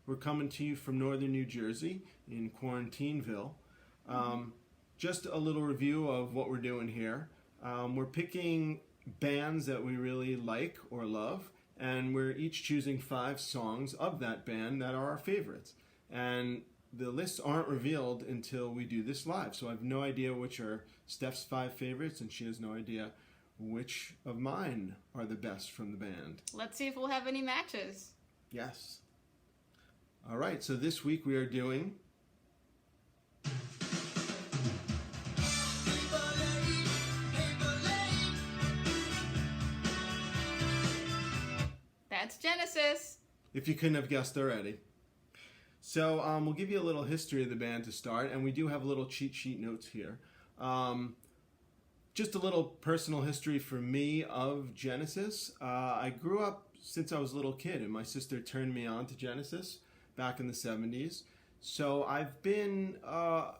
We're coming to you from northern New Jersey in Quarantineville. Just a little review of what we're doing here. We're picking bands that we really like or love, and we're each choosing 5 songs of that band that are our favorites. And the lists aren't revealed until we do this live, so I have no idea which are Steph's 5 favorites, and she has no idea which of mine are the best from the band. Let's see if we'll have any matches. Yes. All right, so this week we are doing That's Genesis. if you couldn't have guessed already. So we'll give you a little history of the band to start, and we do have a little cheat sheet notes here. Just a little personal history for me of Genesis. I grew up since I was a little kid, and my sister turned me on to Genesis back in the 70s. So I've been a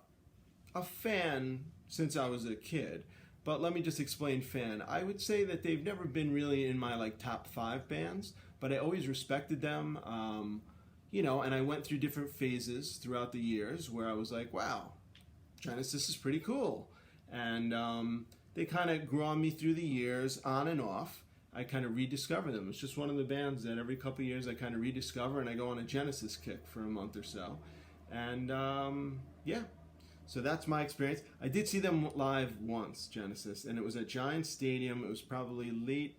fan since I was a kid. But let me just explain fan. I would say that they've never been really in my top 5 bands, but I always respected them. And I went through different phases throughout the years where I was like, wow, Genesis is pretty cool. And they kind of grew on me through the years, on and off. I kind of rediscover them. It's just one of the bands that every couple of years I kind of rediscover, and I go on a Genesis kick for a month or so. And yeah, so that's my experience. I did see them live once, Genesis, and it was at Giant Stadium. It was probably late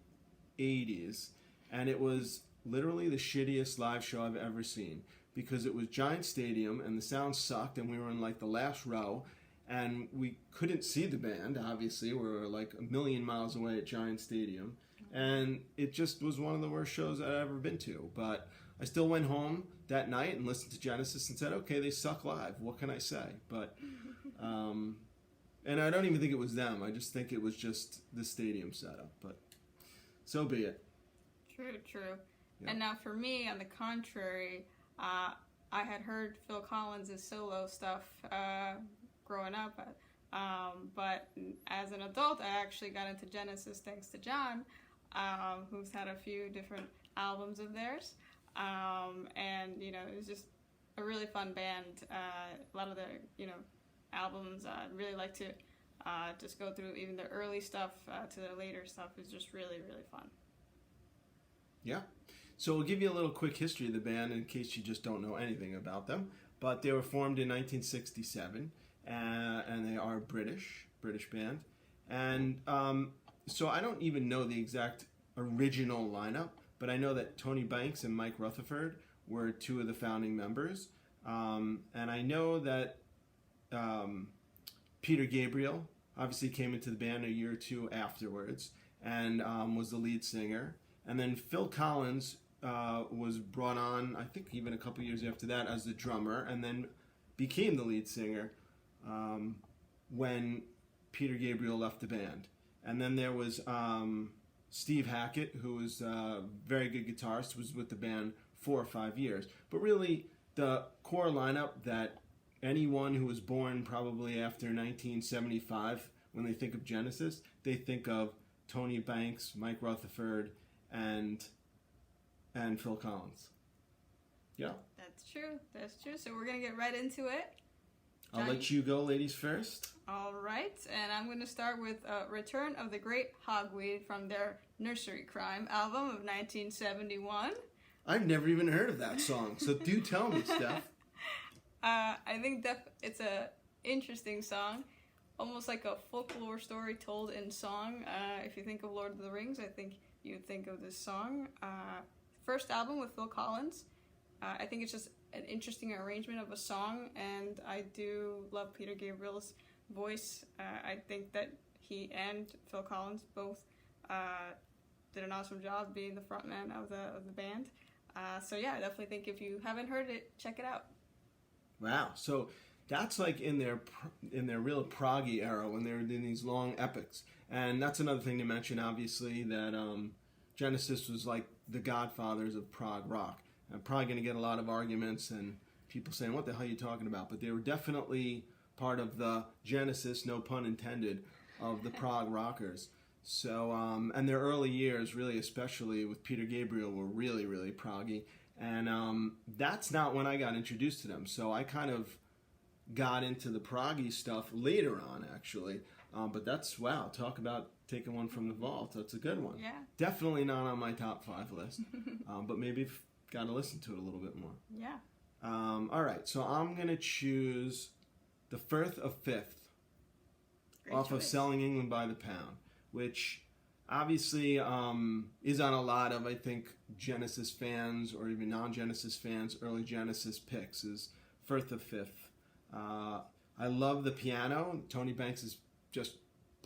80s, and it was literally the shittiest live show I've ever seen, because it was Giant Stadium and the sound sucked, and we were in the last row, and we couldn't see the band. Obviously, we were a million miles away at Giant Stadium, and it just was one of the worst shows I've ever been to. But I still went home that night and listened to Genesis and said, okay, they suck live, what can I say? But and I don't even think it was them. I just think it was just the stadium setup, but so be it. True. Yeah. And now for me, on the contrary, I had heard Phil Collins' solo stuff growing up, but as an adult, I actually got into Genesis thanks to John, who's had a few different albums of theirs, and it was just a really fun band. A lot of their albums, I'd really like to just go through even the early stuff to the later stuff. Is just really, really fun. Yeah. So we'll give you a little quick history of the band in case you just don't know anything about them. But they were formed in 1967, and they are a British band. And so I don't even know the exact original lineup, but I know that Tony Banks and Mike Rutherford were 2 of the founding members. And I know that Peter Gabriel obviously came into the band a year or 2 afterwards and was the lead singer. And then Phil Collins was brought on, I think even a couple years after that, as the drummer, and then became the lead singer when Peter Gabriel left the band. And then there was Steve Hackett, who was a very good guitarist, was with the band 4 or 5 years. But really, the core lineup that anyone who was born probably after 1975, when they think of Genesis, they think of Tony Banks, Mike Rutherford, and Phil Collins. Yeah. That's true. So we're going to get right into it. I'll let you go, ladies, first. All right. And I'm going to start with Return of the Great Hogweed from their Nursery Crime album of 1971. I've never even heard of that song, so do tell me, Steph. I think it's a interesting song, almost like a folklore story told in song. If you think of Lord of the Rings, I think you'd think of this song. First album with Phil Collins. I think it's just an interesting arrangement of a song, and I do love Peter Gabriel's voice. I think that he and Phil Collins both did an awesome job being the frontman of the band. So yeah, I definitely think if you haven't heard it, check it out. Wow, so that's in their real proggy era when they were doing these long epics. And that's another thing to mention, obviously, that Genesis was like the godfathers of prog rock. I'm probably going to get a lot of arguments and people saying, what the hell are you talking about? But they were definitely part of the Genesis, no pun intended, of the prog rockers. So, and their early years, really, especially with Peter Gabriel, were really, really proggy. And that's not when I got introduced to them. So I kind of got into the proggy stuff later on, actually. But that's, wow, talk about taking one from the vault. That's a good one. Yeah. Definitely not on my top 5 list. But maybe got to listen to it a little bit more. Yeah. All right, so I'm going to choose The Firth of Fifth Great off of choice. Selling England by the Pound, which obviously is on a lot of, I think, Genesis fans or even non-Genesis fans, early Genesis picks, is Firth of Fifth. I love the piano. Tony Banks is just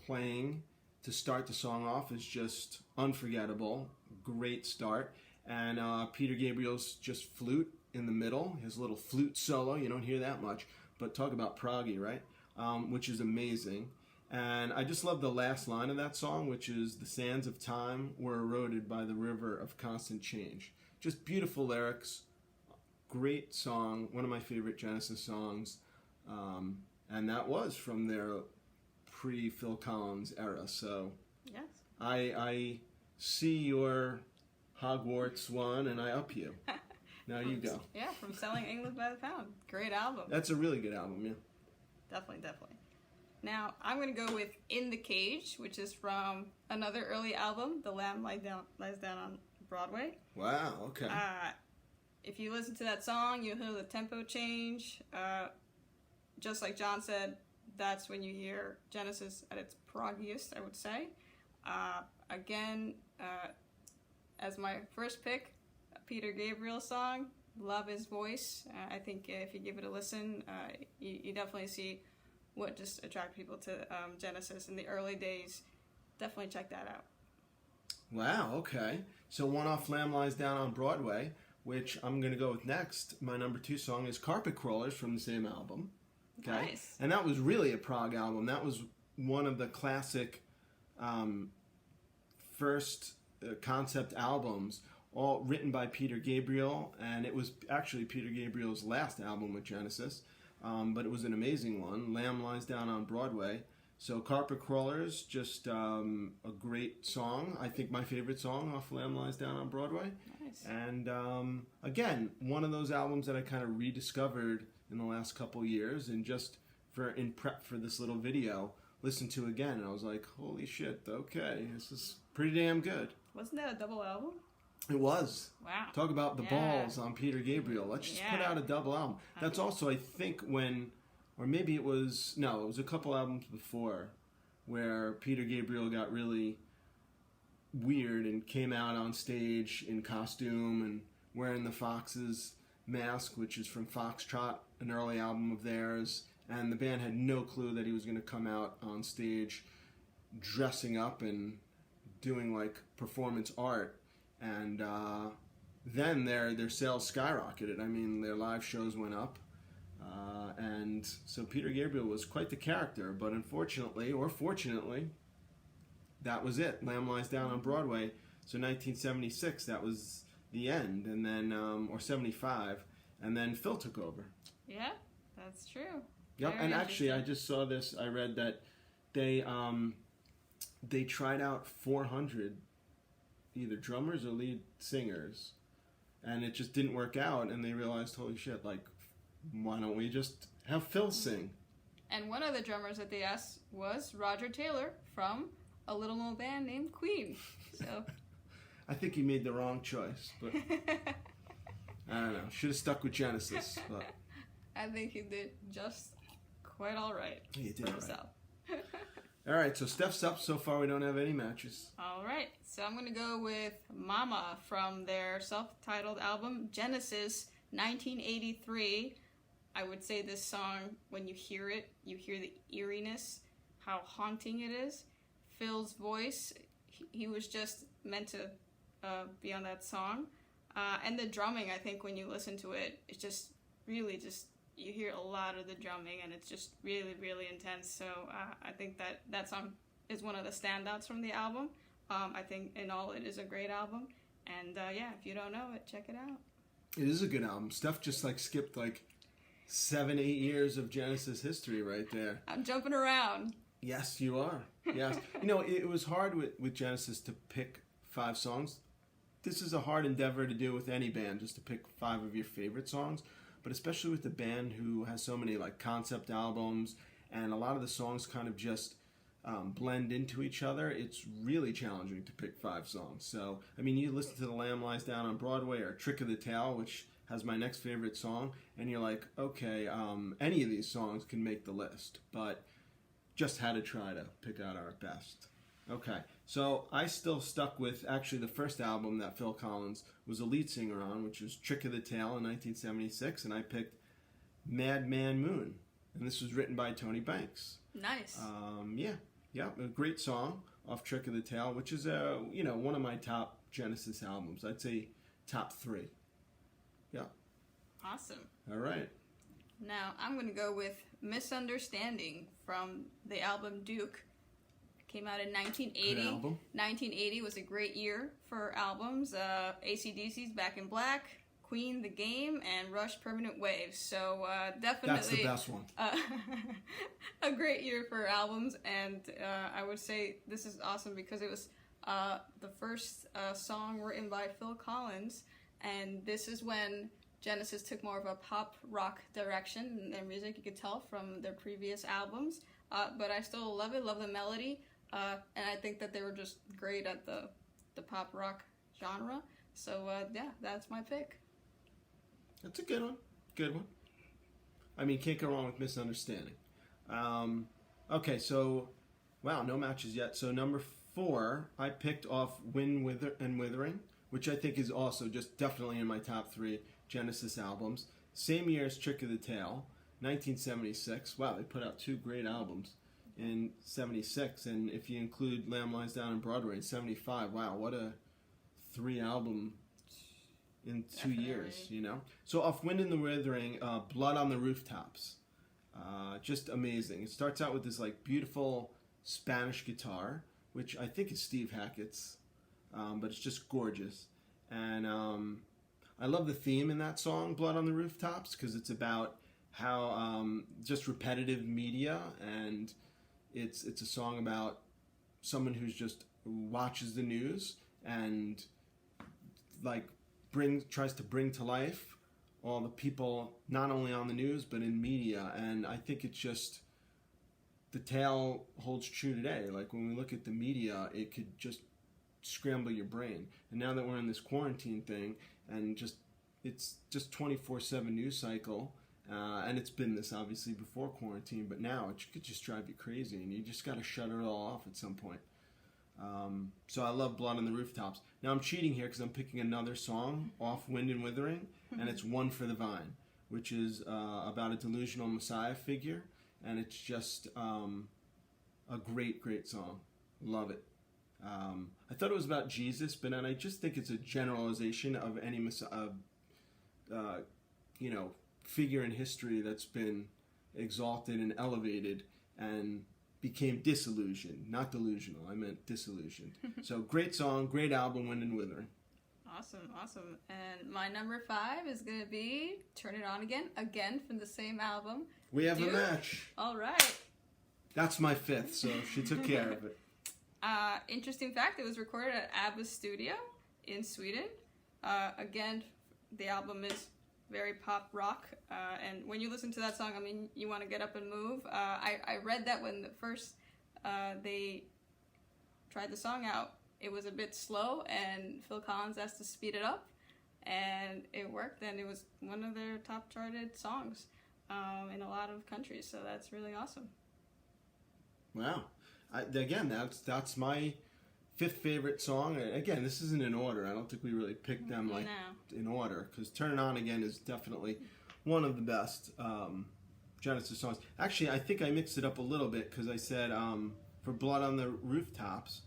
playing to start the song off is just unforgettable. Great start. And Peter Gabriel's just flute in the middle, his little flute solo. You don't hear that much, but talk about proggy, right? Which is amazing. And I just love the last line of that song, which is, "The sands of time were eroded by the river of constant change." Just beautiful lyrics. Great song. One of my favorite Genesis songs. And that was from their pre-Phil Collins era. So Yes. I see your Hogwarts one, and I up you. Now you go. Yeah, from Selling England by the Pound. Great album. That's a really good album, yeah. Definitely. Now, I'm going to go with In the Cage, which is from another early album, The Lamb Lies Down on Broadway. Wow, okay. If you listen to that song, you'll hear the tempo change. Just like John said, that's when you hear Genesis at its proggiest, I would say. Again, as my first pick, a Peter Gabriel song. Love his voice. I think if you give it a listen, you definitely see what just attracted people to Genesis in the early days. Definitely check that out. Wow, okay. So one off Lamb Lies Down on Broadway, which I'm going to go with next. My number 2 song is Carpet Crawlers from the same album. Okay. Nice. And that was really a prog album. That was one of the classic first concept albums, all written by Peter Gabriel, and it was actually Peter Gabriel's last album with Genesis, but it was an amazing one. Lamb Lies Down on Broadway. So Carpet Crawlers, just a great song. I think my favorite song off Lamb Lies Down on Broadway. Nice. And again, one of those albums that I kind of rediscovered in the last couple years, and just in prep for this little video, listened to again, and I was like, holy shit, okay, this is pretty damn good. Wasn't that a double album? It was. Wow. Talk about the balls on Peter Gabriel. Let's just put Yeah. out a double album. That's also, I think, when, or maybe it was a couple albums before, where Peter Gabriel got really weird and came out on stage in costume and wearing the Fox's mask, which is from Foxtrot, an early album of theirs. And the band had no clue that he was going to come out on stage dressing up and doing like performance art. And then their sales skyrocketed. I mean, their live shows went up. And so Peter Gabriel was quite the character. But unfortunately, or fortunately, that was it. Lamb Lies Down on Broadway. So 1976, that was the end. And then, or 75. And then Phil took over. Yeah, that's true. Yep, Very and actually, I interesting. just saw this. I read that they tried out 400 either drummers or lead singers, and it just didn't work out. And they realized, holy shit, like, why don't we just have Phil sing? And one of the drummers that they asked was Roger Taylor from a little known band named Queen. So I think he made the wrong choice, but I don't know. Should have stuck with Genesis, but I think he did just quite all right he did for all right. himself. All right, so Steph's up. So far, we don't have any matches. All right, so I'm going to go with Mama from their self-titled album, Genesis, 1983. I would say this song, when you hear it, you hear the eeriness, how haunting it is. Phil's voice, he was just meant to be on that song. And the drumming, I think when you listen to it, it's just really just, you hear a lot of the drumming, and it's just really, really intense. So I think that song is one of the standouts from the album. I think in all it is a great album. And yeah, if you don't know it, check it out. It is a good album. Steph just like skipped like 7-8 years of Genesis history right there. I'm jumping around. Yes, you are. Yes. You know, it was hard with Genesis to pick 5 songs this is a hard endeavor to do with any band, just to pick 5 of your favorite songs, but especially with a band who has so many like concept albums, and a lot of the songs kind of just blend into each other. It's really challenging to pick 5 songs. So, I mean, you listen to The Lamb Lies Down on Broadway or Trick of the Tail, which has my next favorite song, and you're like, okay, any of these songs can make the list, but just had to try to pick out our best. Okay, so I still stuck with actually the first album that Phil Collins was a lead singer on, which was Trick of the Tail in 1976, and I picked Madman Moon, and this was written by Tony Banks. Nice. Yeah, a great song off Trick of the Tail, which is one of my top Genesis albums. I'd say top 3. Yeah. Awesome. All right. Now I'm going to go with Misunderstanding from the album Duke. It came out in 1980. Good album. 1980 was a great year for albums. AC/DC's Back in Black, Queen, The Game, and Rush, Permanent Waves. So definitely... That's the best one. A great year for albums, and I would say this is awesome because it was the first song written by Phil Collins, and this is when Genesis took more of a pop rock direction in their music. You could tell from their previous albums, but I still love it, love the melody, and I think that they were just great at the pop rock genre. So yeah, that's my pick. That's a good one. Good one. I mean, can't go wrong with Misunderstanding. Okay, so, wow, no matches yet. So number 4, I picked off Wind and Withering, which I think is also just definitely in my top 3 Genesis albums. Same year as Trick of the Tail, 1976. Wow, they put out 2 great albums in 76. And if you include Lamb Lies Down on Broadway in 75, wow, what a 3 album in 2 years, you know? So off Wind and the Withering, Blood on the Rooftops. Just amazing. It starts out with this like beautiful Spanish guitar, which I think is Steve Hackett's, but it's just gorgeous. And I love the theme in that song, Blood on the Rooftops, because it's about how just repetitive media, and it's a song about someone who's just watches the news and like tries to bring to life all the people not only on the news but in media. And I think it's just the tale holds true today. Like when we look at the media, it could just scramble your brain. And now that we're in this quarantine thing, and it's just 24/7 news cycle, and it's been this obviously before quarantine, but now it could just drive you crazy, and you just got to shut it all off at some point. So I love Blood on the Rooftops. Now I'm cheating here because I'm picking another song off Wind and Withering, and it's One for the Vine, which is about a delusional Messiah figure, and it's just a great, great song. Love it. I thought it was about Jesus, but then I just think it's a generalization of any figure in history that's been exalted and elevated and became disillusioned, not delusional. I meant disillusioned. So great song, great album, Wind and Withering. Awesome. And my number 5 is going to be Turn It On again from the same album. We have a match. All right. That's my 5th, so she took care of it. Interesting fact, it was recorded at ABBA's studio in Sweden. Again, the album is very pop rock, and when you listen to that song, I mean, you want to get up and move. I read that when first they tried the song out, it was a bit slow, and Phil Collins asked to speed it up, and it worked, and it was one of their top charted songs in a lot of countries, so that's really awesome. Wow. Again, that's my 5th favorite song. Again, this isn't in order. I don't think we really picked them in order, because Turn It On Again is definitely one of the best Genesis songs. Actually, I think I mixed it up a little bit, because I said for Blood on the Rooftops,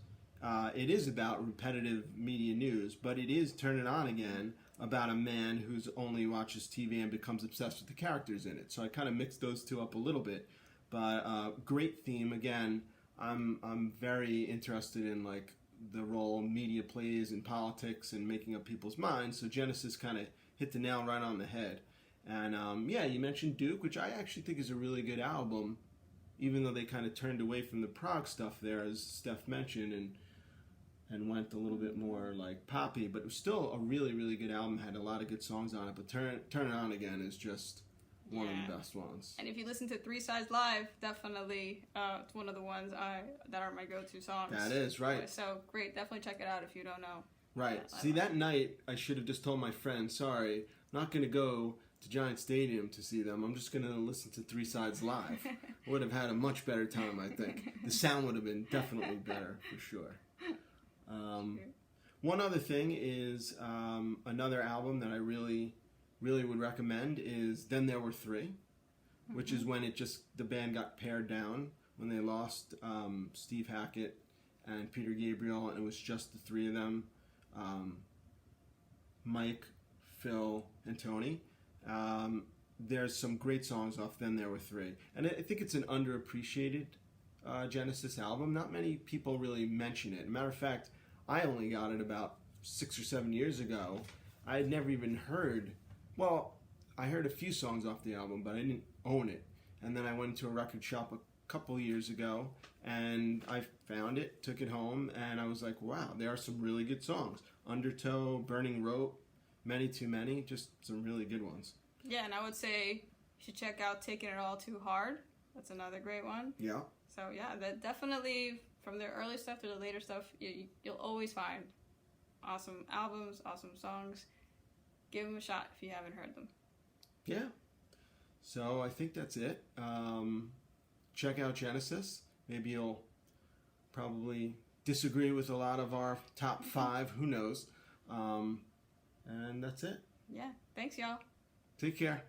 it is about repetitive media news, but it is Turn It On Again about a man who's only watches TV and becomes obsessed with the characters in it. So I kind of mixed those two up a little bit, but great theme. Again, I'm very interested in like the role media plays in politics and making up people's minds. So Genesis kind of hit the nail right on the head. And you mentioned Duke, which I actually think is a really good album, even though they kind of turned away from the prog stuff there, as Steph mentioned. And and went a little bit more like poppy, but it was still a really, really good album. Had a lot of good songs on it, but Turn It On Again is just one of the best ones. And if you listen to Three Sides Live, definitely it's one of the ones that are my go-to songs. That is, right. So great, definitely check it out if you don't know. Right. See, that night, I should have just told my friend, sorry, I'm not going to go to Giant Stadium to see them. I'm just going to listen to Three Sides Live. I would have had a much better time, I think. The sound would have been definitely better, for sure. One other thing is another album that I really would recommend is Then There Were Three, which is when the band got pared down, when they lost Steve Hackett and Peter Gabriel, and it was just the three of them, Mike, Phil, and Tony. There's some great songs off Then There Were Three, and I think it's an underappreciated Genesis album. Not many people really mention it. Matter of fact, I only got it about 6 or 7 years ago. I had never even heard, well, I heard a few songs off the album, but I didn't own it. And then I went to a record shop a couple years ago, and I found it, took it home, and I was like, wow, there are some really good songs. Undertow, Burning Rope, Many Too Many, just some really good ones. Yeah, and I would say you should check out Taking It All Too Hard. That's another great one. Yeah. So yeah, that definitely, from their early stuff to the later stuff, you'll always find awesome albums, awesome songs. Give them a shot if you haven't heard them. Yeah. So I think that's it. Check out Genesis. Maybe you'll probably disagree with a lot of our top 5. Who knows? And that's it. Yeah. Thanks, y'all. Take care.